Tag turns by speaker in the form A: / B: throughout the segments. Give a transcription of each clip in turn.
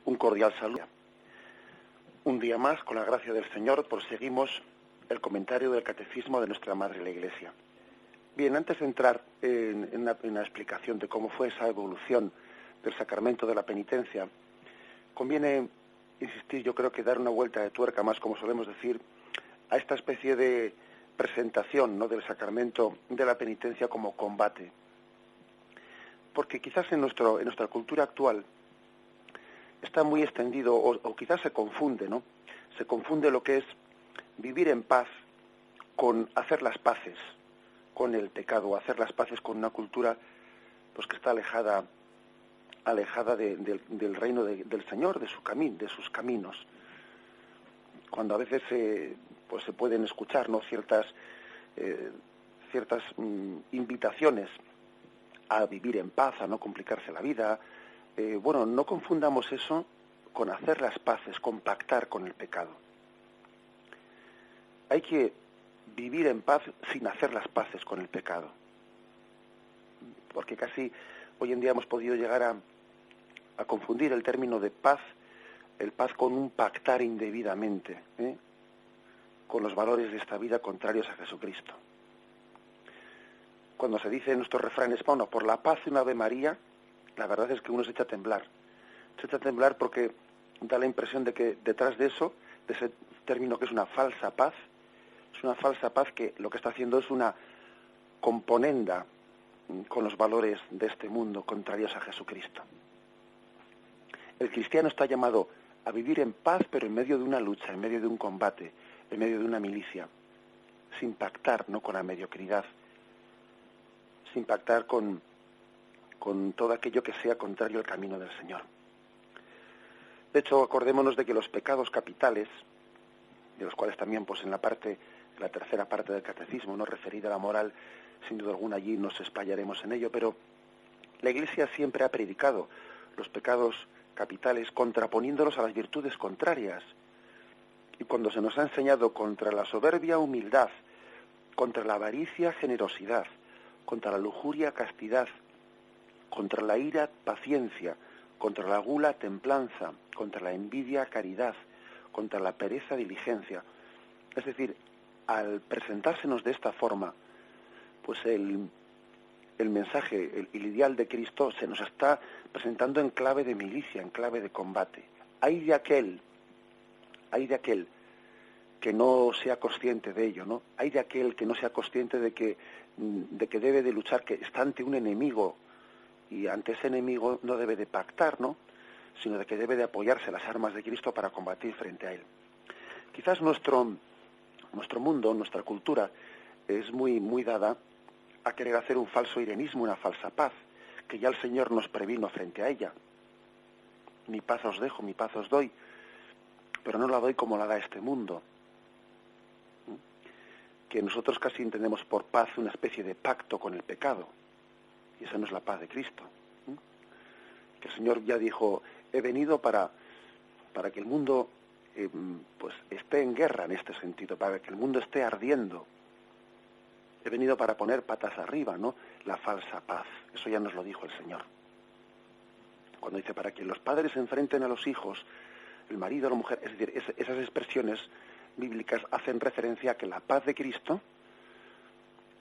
A: Un cordial saludo. Un día más, con la gracia del Señor, proseguimos el comentario del Catecismo de nuestra Madre la Iglesia. Bien, antes de entrar en una explicación de cómo fue esa evolución del sacramento de la penitencia, conviene insistir, yo creo que dar una vuelta de tuerca más, como solemos decir, a esta especie de presentación, ¿no?, del sacramento de la penitencia como combate. Porque quizás en nuestra cultura actual está muy extendido, o quizás se confunde, ¿no? Se confunde lo que es vivir en paz con hacer las paces con el pecado, hacer las paces con una cultura pues que está alejada del reino del Señor, de sus caminos. Cuando a veces pues se pueden escuchar, ¿no?, ciertas invitaciones a vivir en paz, a no complicarse la vida. Bueno, no confundamos eso con hacer las paces, con pactar con el pecado. Hay que vivir en paz sin hacer las paces con el pecado. Porque casi hoy en día hemos podido llegar a confundir el término de paz, el paz con un pactar indebidamente, con los valores de esta vida contrarios a Jesucristo. Cuando se dice en nuestros refranes, bueno, por la paz de una Ave María, la verdad es que uno se echa a temblar. Se echa a temblar porque da la impresión de que detrás de eso, de ese término que es una falsa paz, es una falsa paz que lo que está haciendo es una componenda con los valores de este mundo contrarios a Jesucristo. El cristiano está llamado a vivir en paz, pero en medio de una lucha, en medio de un combate, en medio de una milicia, sin pactar, no con la mediocridad, sin pactar con todo aquello que sea contrario al camino del Señor. De hecho, acordémonos de que los pecados capitales, de los cuales también pues en la tercera parte del catecismo, no referida a la moral, sin duda alguna allí nos explayaremos en ello, pero la Iglesia siempre ha predicado los pecados capitales contraponiéndolos a las virtudes contrarias. Y cuando se nos ha enseñado contra la soberbia, humildad, contra la avaricia, generosidad, contra la lujuria, castidad, contra la ira, paciencia, contra la gula, templanza, contra la envidia, caridad, contra la pereza, diligencia. Es decir, al presentársenos de esta forma, pues el mensaje, el ideal de Cristo se nos está presentando en clave de milicia, en clave de combate. Hay de aquel que no sea consciente de ello, ¿no? Hay de aquel que no sea consciente de que debe de luchar, que está ante un enemigo, y ante ese enemigo no debe de pactar, ¿no?, sino de que debe de apoyarse las armas de Cristo para combatir frente a él. Quizás nuestro mundo, nuestra cultura, es muy dada a querer hacer un falso irenismo, una falsa paz, que ya el Señor nos previno frente a ella. Mi paz os dejo, mi paz os doy, pero no la doy como la da este mundo. Que nosotros casi entendemos por paz una especie de pacto con el pecado, y esa no es la paz de Cristo. Que el Señor ya dijo, he venido para que el mundo pues esté en guerra en este sentido, para que el mundo esté ardiendo. He venido para poner patas arriba, ¿no?, la falsa paz. Eso ya nos lo dijo el Señor. Cuando dice, para que los padres se enfrenten a los hijos, el marido a la mujer, es decir, esas expresiones bíblicas hacen referencia a que la paz de Cristo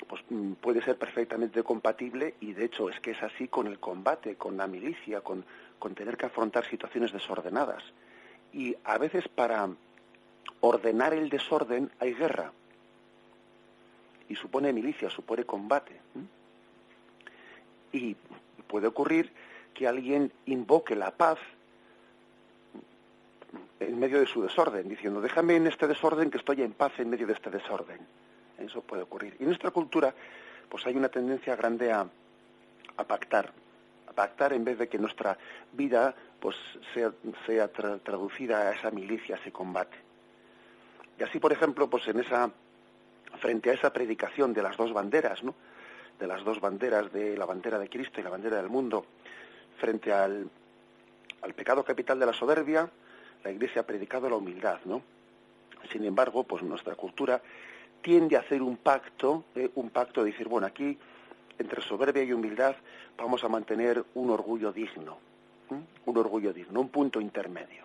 A: pues puede ser perfectamente compatible, y de hecho es que es así con el combate, con la milicia, con tener que afrontar situaciones desordenadas. Y a veces para ordenar el desorden hay guerra, y supone milicia, supone combate. Y puede ocurrir que alguien invoque la paz en medio de su desorden, diciendo, déjame en este desorden que estoy en paz en medio de este desorden. Eso puede ocurrir. Y en nuestra cultura pues hay una tendencia grande a pactar en vez de que nuestra vida pues sea traducida a esa milicia, a ese combate. Y así, por ejemplo, pues frente a esa predicación de las dos banderas, ¿no?, de las dos banderas, de la bandera de Cristo y la bandera del mundo, frente al pecado capital de la soberbia, la Iglesia ha predicado la humildad, ¿no? Sin embargo, pues nuestra cultura tiende a hacer un pacto de decir, bueno, aquí entre soberbia y humildad vamos a mantener un orgullo digno. Un orgullo digno, un punto intermedio.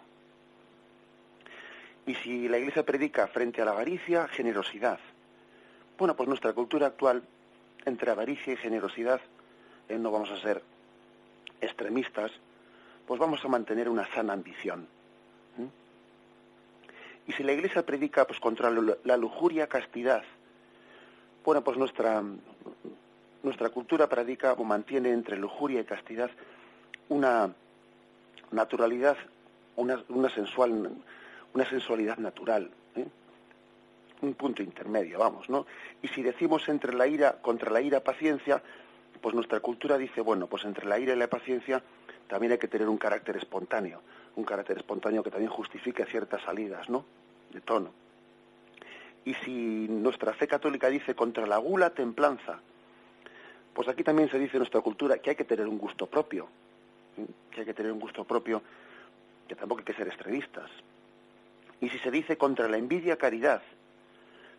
A: Y si la Iglesia predica frente a la avaricia, generosidad. Bueno, pues nuestra cultura actual, entre avaricia y generosidad, no vamos a ser extremistas, pues vamos a mantener una sana ambición. Y si la Iglesia predica pues contra la lujuria, castidad, bueno, pues nuestra cultura predica o mantiene entre lujuria y castidad una naturalidad, una sensualidad natural, un punto intermedio, vamos, ¿no? Y si decimos contra la ira, paciencia, pues nuestra cultura dice, bueno, pues entre la ira y la paciencia también hay que tener un carácter espontáneo que también justifique ciertas salidas, ¿no?, de tono. Y si nuestra fe católica dice contra la gula, templanza, pues aquí también se dice en nuestra cultura que hay que tener un gusto propio, que tampoco hay que ser extremistas. Y si se dice contra la envidia, caridad,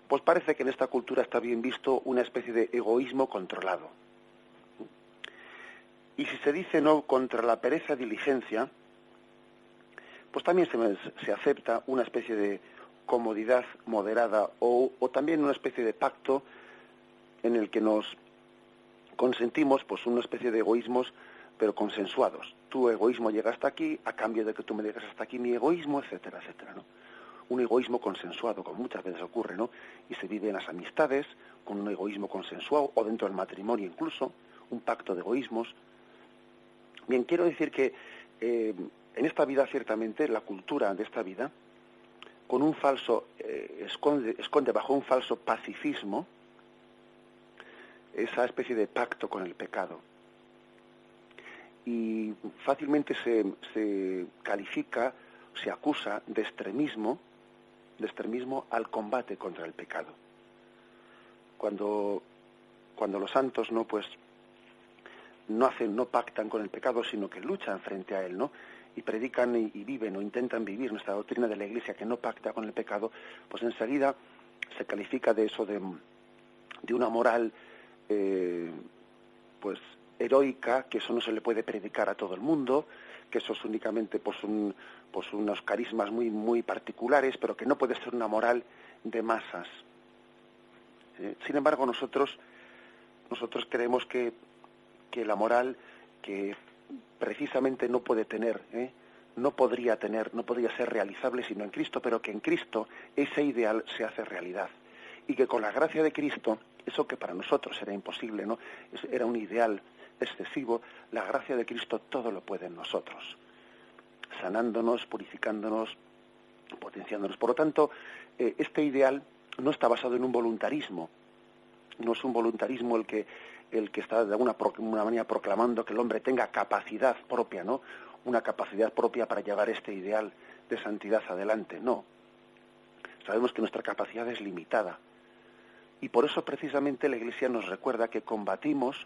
A: pues parece que en esta cultura está bien visto una especie de egoísmo controlado. Y si se dice no contra la pereza, diligencia, pues también se acepta una especie de comodidad moderada o también una especie de pacto en el que nos consentimos pues una especie de egoísmos pero consensuados. Tu egoísmo llega hasta aquí, a cambio de que tú me digas hasta aquí mi egoísmo, etcétera, etcétera, ¿no? Un egoísmo consensuado, como muchas veces ocurre, ¿no? Y se vive en las amistades con un egoísmo consensuado, o dentro del matrimonio incluso, un pacto de egoísmos. Bien, quiero decir que en esta vida, ciertamente, la cultura de esta vida, con un falso, esconde bajo un falso pacifismo esa especie de pacto con el pecado. Y fácilmente se califica, se acusa de extremismo al combate contra el pecado. Cuando los santos no pactan con el pecado, sino que luchan frente a él, ¿no? Y predican y viven o intentan vivir nuestra doctrina de la Iglesia que no pacta con el pecado, pues enseguida se califica de eso de una moral pues heroica, que eso no se le puede predicar a todo el mundo, que eso es únicamente unos carismas muy muy particulares, pero que no puede ser una moral de masas. Sin embargo, nosotros creemos que la moral que precisamente no podría ser realizable sino en Cristo, pero que en Cristo ese ideal se hace realidad. Y que con la gracia de Cristo, eso que para nosotros era imposible, ¿no?, era un ideal excesivo, la gracia de Cristo todo lo puede en nosotros, sanándonos, purificándonos, potenciándonos. Por lo tanto, este ideal no está basado en un voluntarismo, no es un voluntarismo el que está de alguna manera proclamando que el hombre tenga capacidad propia, ¿no?, una capacidad propia para llevar este ideal de santidad adelante. No. Sabemos que nuestra capacidad es limitada. Y por eso precisamente la Iglesia nos recuerda que combatimos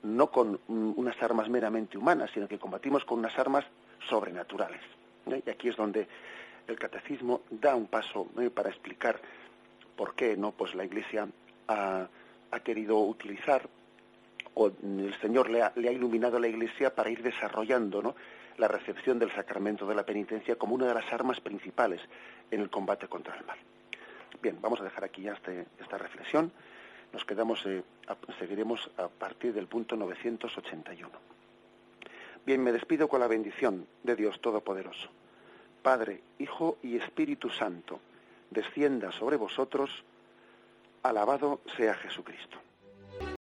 A: no con unas armas meramente humanas, sino que combatimos con unas armas sobrenaturales. Y aquí es donde el catecismo da un paso para explicar por qué pues la Iglesia ha querido utilizar, o el Señor le ha iluminado a la Iglesia para ir desarrollando, ¿no?, la recepción del sacramento de la penitencia como una de las armas principales en el combate contra el mal. Bien, vamos a dejar aquí ya esta reflexión. Nos seguiremos a partir del punto 981. Bien, me despido con la bendición de Dios Todopoderoso. Padre, Hijo y Espíritu Santo, descienda sobre vosotros. Alabado sea Jesucristo.